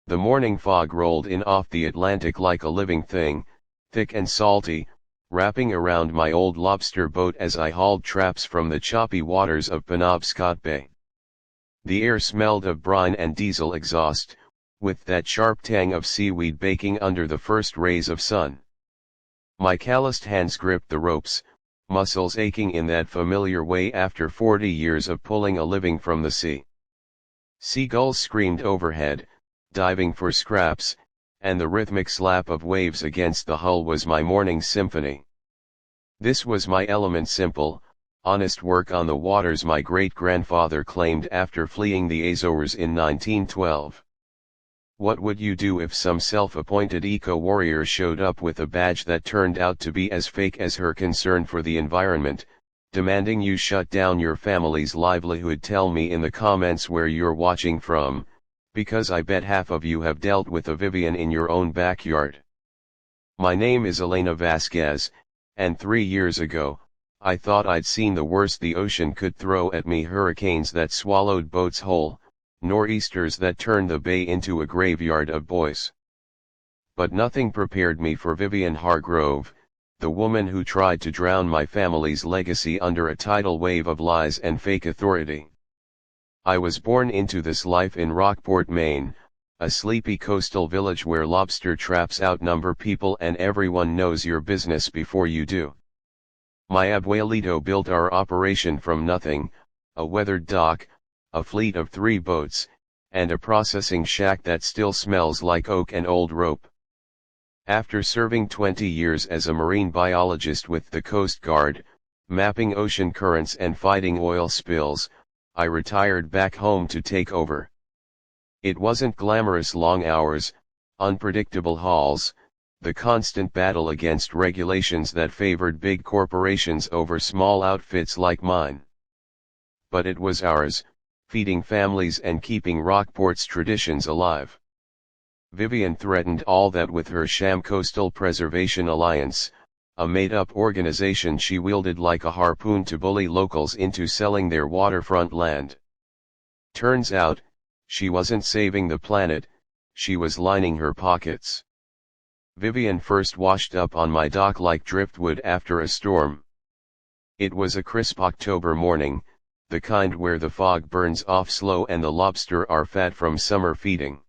The morning fog rolled in off the Atlantic like a living thing, thick and salty, wrapping around my old lobster boat as I hauled traps from the choppy waters of Penobscot Bay. The air smelled of brine and diesel exhaust, with that sharp tang of seaweed baking under the first rays of sun. My calloused hands gripped the ropes, muscles aching in that familiar way after 40 years of pulling a living from the sea. Seagulls screamed overhead, diving for scraps, and the rhythmic slap of waves against the hull was my morning symphony. This was my element, simple, honest work on the waters my great-grandfather claimed after fleeing the Azores in 1912. What would you do if some self-appointed eco-warrior showed up with a badge that turned out to be as fake as her concern for the environment, demanding you shut down your family's livelihood? Tell me in the comments where you're watching from, because I bet half of you have dealt with a Vivian in your own backyard. My name is Elena Vasquez, and 3 years ago, I thought I'd seen the worst the ocean could throw at me: hurricanes that swallowed boats whole, nor'easters that turned the bay into a graveyard of boys. But nothing prepared me for Vivian Hargrove, the woman who tried to drown my family's legacy under a tidal wave of lies and fake authority. I was born into this life in Rockport, Maine, a sleepy coastal village where lobster traps outnumber people and everyone knows your business before you do. My abuelito built our operation from nothing: a weathered dock, a fleet of 3 boats, and a processing shack that still smells like oak and old rope. After serving 20 years as a marine biologist with the Coast Guard, mapping ocean currents and fighting oil spills, I retired back home to take over. It wasn't glamorous: long hours, unpredictable hauls, the constant battle against regulations that favored big corporations over small outfits like mine. But it was ours, feeding families and keeping Rockport's traditions alive. Vivian threatened all that with her sham Coastal Preservation Alliance, a made-up organization she wielded like a harpoon to bully locals into selling their waterfront land. Turns out, she wasn't saving the planet, she was lining her pockets. Vivian first washed up on my dock like driftwood after a storm. It was a crisp October morning, the kind where the fog burns off slow and the lobster are fat from summer feeding.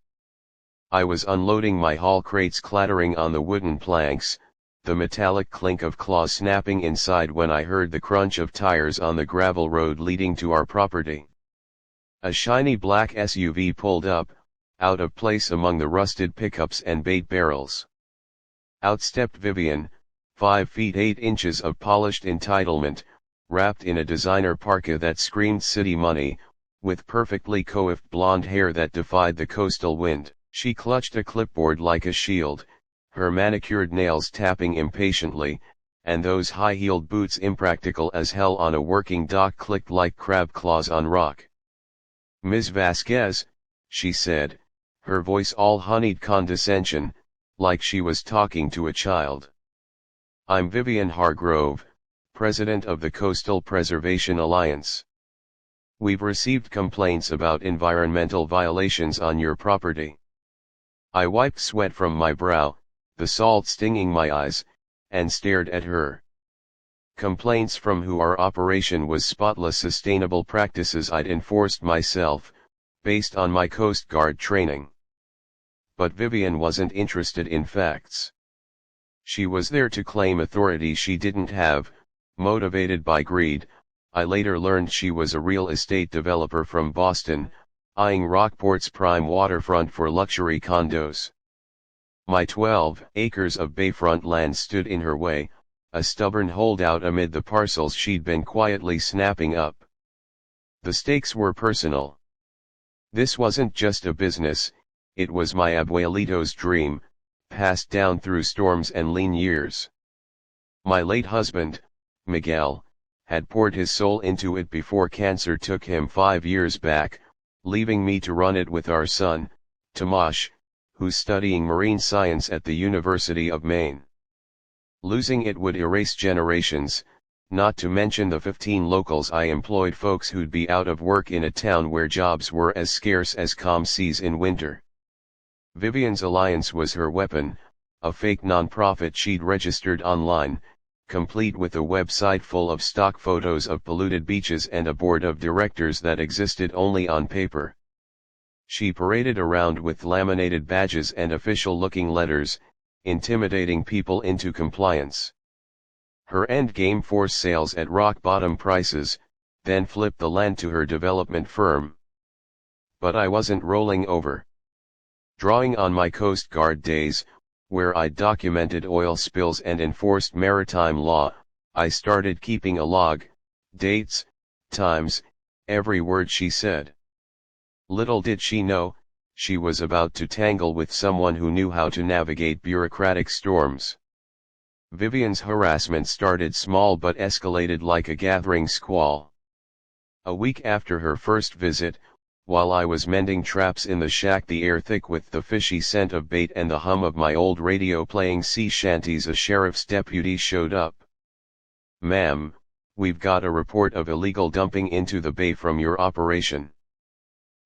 I was unloading my haul crates clattering on the wooden planks, the metallic clink of claws snapping inside, when I heard the crunch of tires on the gravel road leading to our property. A shiny black SUV pulled up, out of place among the rusted pickups and bait barrels. Out stepped Vivian, 5 feet 8 inches of polished entitlement, wrapped in a designer parka that screamed city money, with perfectly coiffed blonde hair that defied the coastal wind. She clutched a clipboard like a shield, her manicured nails tapping impatiently, and those high-heeled boots, impractical as hell on a working dock, clicked like crab claws on rock. "Ms. Vasquez," she said, her voice all honeyed condescension, like she was talking to a child. "I'm Vivian Hargrove, President of the Coastal Preservation Alliance. We've received complaints about environmental violations on your property." I wiped sweat from my brow, the salt stinging my eyes, and stared at her. Complaints from who? Our operation was spotless, sustainable practices I'd enforced myself, based on my Coast Guard training. But Vivian wasn't interested in facts. She was there to claim authority she didn't have, motivated by greed. I later learned she was a real estate developer from Boston, eyeing Rockport's prime waterfront for luxury condos. My 12 acres of bayfront land stood in her way, a stubborn holdout amid the parcels she'd been quietly snapping up. The stakes were personal. This wasn't just a business, it was my abuelito's dream, passed down through storms and lean years. My late husband, Miguel, had poured his soul into it before cancer took him 5 years back, leaving me to run it with our son, Tomasz, who's studying marine science at the University of Maine. Losing it would erase generations, not to mention the 15 locals I employed, folks who'd be out of work in a town where jobs were as scarce as calm seas in winter. Vivian's alliance was her weapon, a fake non-profit she'd registered online, complete with a website full of stock photos of polluted beaches and a board of directors that existed only on paper. She paraded around with laminated badges and official-looking letters, intimidating people into compliance. Her endgame: force sales at rock-bottom prices, then flip the land to her development firm. But I wasn't rolling over. Drawing on my Coast Guard days, where I documented oil spills and enforced maritime law, I started keeping a log, dates, times, every word she said. Little did she know, she was about to tangle with someone who knew how to navigate bureaucratic storms. Vivian's harassment started small but escalated like a gathering squall. A week after her first visit, while I was mending traps in the shack, the air thick with the fishy scent of bait and the hum of my old radio playing sea shanties, a sheriff's deputy showed up. "Ma'am, we've got a report of illegal dumping into the bay from your operation."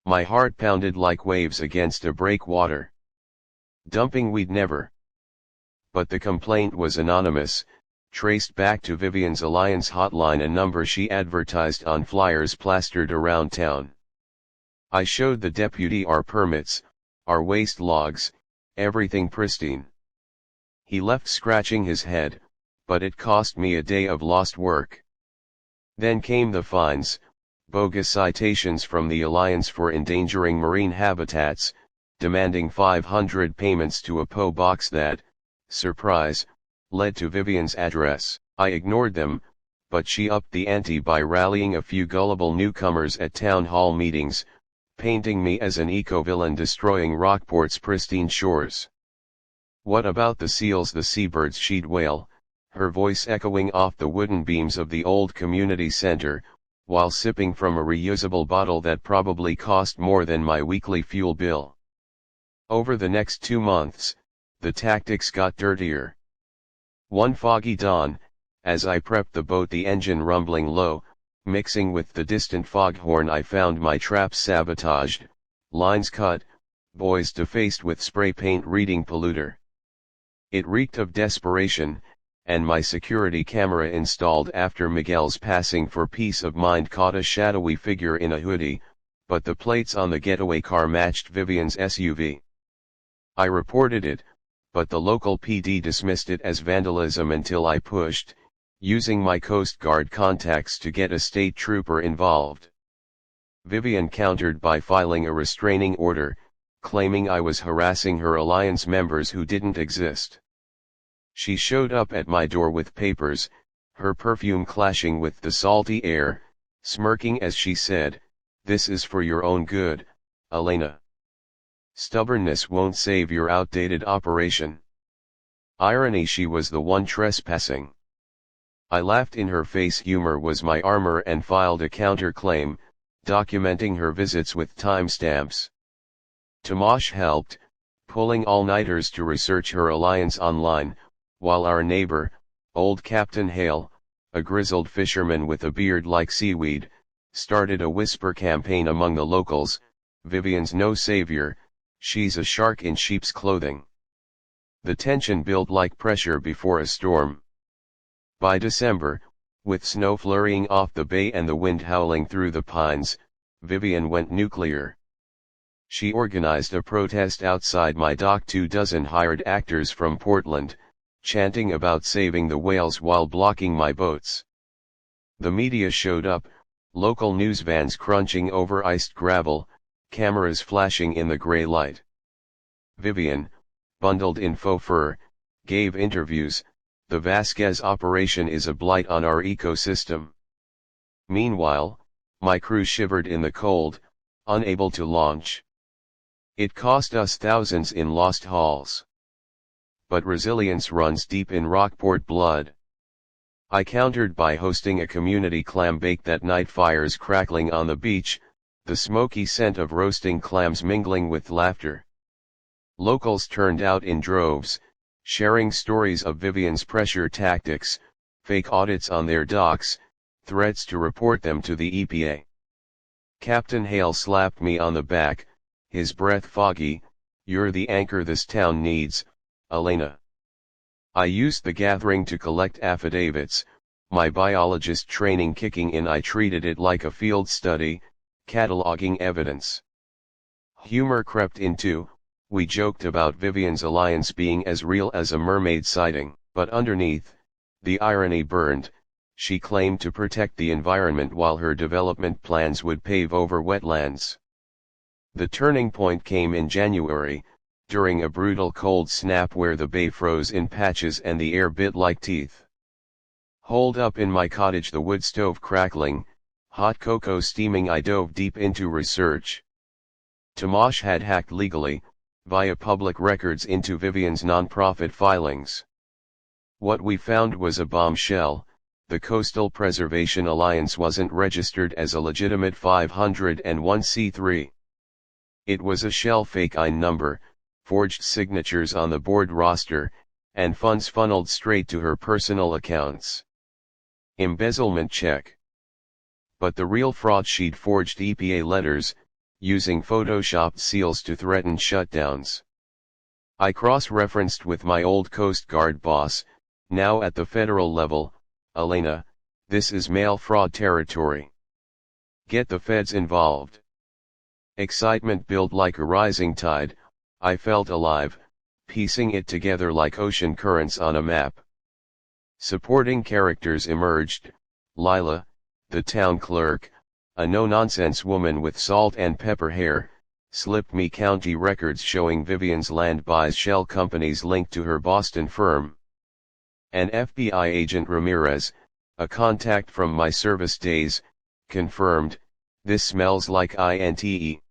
My heart pounded like waves against a breakwater. Dumping? We'd never. But the complaint was anonymous, traced back to Vivian's alliance hotline, a number she advertised on flyers plastered around town. I showed the deputy our permits, our waste logs, everything pristine. He left scratching his head, but it cost me a day of lost work. Then came the fines, bogus citations from the Alliance for endangering marine habitats, demanding 500 payments to a PO box that, surprise, led to Vivian's address. I ignored them, but she upped the ante by rallying a few gullible newcomers at town hall meetings, painting me as an eco-villain destroying Rockport's pristine shores. "What about the seals, the seabirds?" she'd wail, her voice echoing off the wooden beams of the old community center, while sipping from a reusable bottle that probably cost more than my weekly fuel bill. Over the next 2 months, the tactics got dirtier. One foggy dawn, as I prepped the boat, the engine rumbling low, mixing with the distant foghorn, I found my traps sabotaged, lines cut, boys defaced with spray paint reading polluter. It reeked of desperation, and my security camera installed after Miguel's passing for peace of mind caught a shadowy figure in a hoodie, but the plates on the getaway car matched Vivian's SUV. I reported it, but the local PD dismissed it as vandalism until I pushed, using my Coast Guard contacts, to get a state trooper involved. Vivian countered by filing a restraining order, claiming I was harassing her alliance members who didn't exist. She showed up at my door with papers, her perfume clashing with the salty air, smirking as she said, "This is for your own good, Elena. Stubbornness won't save your outdated operation." Irony: she was the one trespassing. I laughed in her face. Humor was my armor and filed a counterclaim, documenting her visits with timestamps. Tomash helped, pulling all-nighters to research her alliance online, while our neighbor, old Captain Hale, a grizzled fisherman with a beard like seaweed, started a whisper campaign among the locals: "Vivian's no savior, she's a shark in sheep's clothing." The tension built like pressure before a storm. By December, with snow flurrying off the bay and the wind howling through the pines, Vivian went nuclear. She organized a protest outside my dock. 24 hired actors from Portland, chanting about saving the whales while blocking my boats. The media showed up, local news vans crunching over iced gravel, cameras flashing in the gray light. Vivian, bundled in faux fur, gave interviews: "The Vasquez operation is a blight on our ecosystem." Meanwhile, my crew shivered in the cold, unable to launch. It cost us thousands in lost hauls. But resilience runs deep in Rockport blood. I countered by hosting a community clam bake that night, fires crackling on the beach, the smoky scent of roasting clams mingling with laughter. Locals turned out in droves, sharing stories of Vivian's pressure tactics, fake audits on their docks, threats to report them to the EPA. Captain Hale slapped me on the back, his breath foggy, You're the anchor this town needs, Elena. I used the gathering to collect affidavits, my biologist training kicking in. I treated it like a field study, cataloging evidence. Humor crept in too. We joked about Vivian's alliance being as real as a mermaid sighting, but underneath, the irony burned. She claimed to protect the environment while her development plans would pave over wetlands. The turning point came in January, during a brutal cold snap where the bay froze in patches and the air bit like teeth. Holed up in my cottage, the wood stove crackling, hot cocoa steaming, I dove deep into research. Tomash had hacked legally, via public records, into Vivian's nonprofit filings. What we found was a bombshell. The Coastal Preservation Alliance wasn't registered as a legitimate 501c3. It was a shell fake IN number, forged signatures on the board roster, and funds funneled straight to her personal accounts. Embezzlement check. But the real fraud, she'd forged EPA letters, using photoshopped seals to threaten shutdowns. I cross-referenced with my old Coast Guard boss, now at the federal level. Elena, this is mail fraud territory. Get the feds involved. Excitement built like a rising tide. I felt alive, piecing it together like ocean currents on a map. Supporting characters emerged. Lila, the town clerk, a no-nonsense woman with salt and pepper hair, slipped me county records showing Vivian's land buys shell companies linked to her Boston firm. An FBI agent, Ramirez, a contact from my service days, confirmed, this smells like INTE.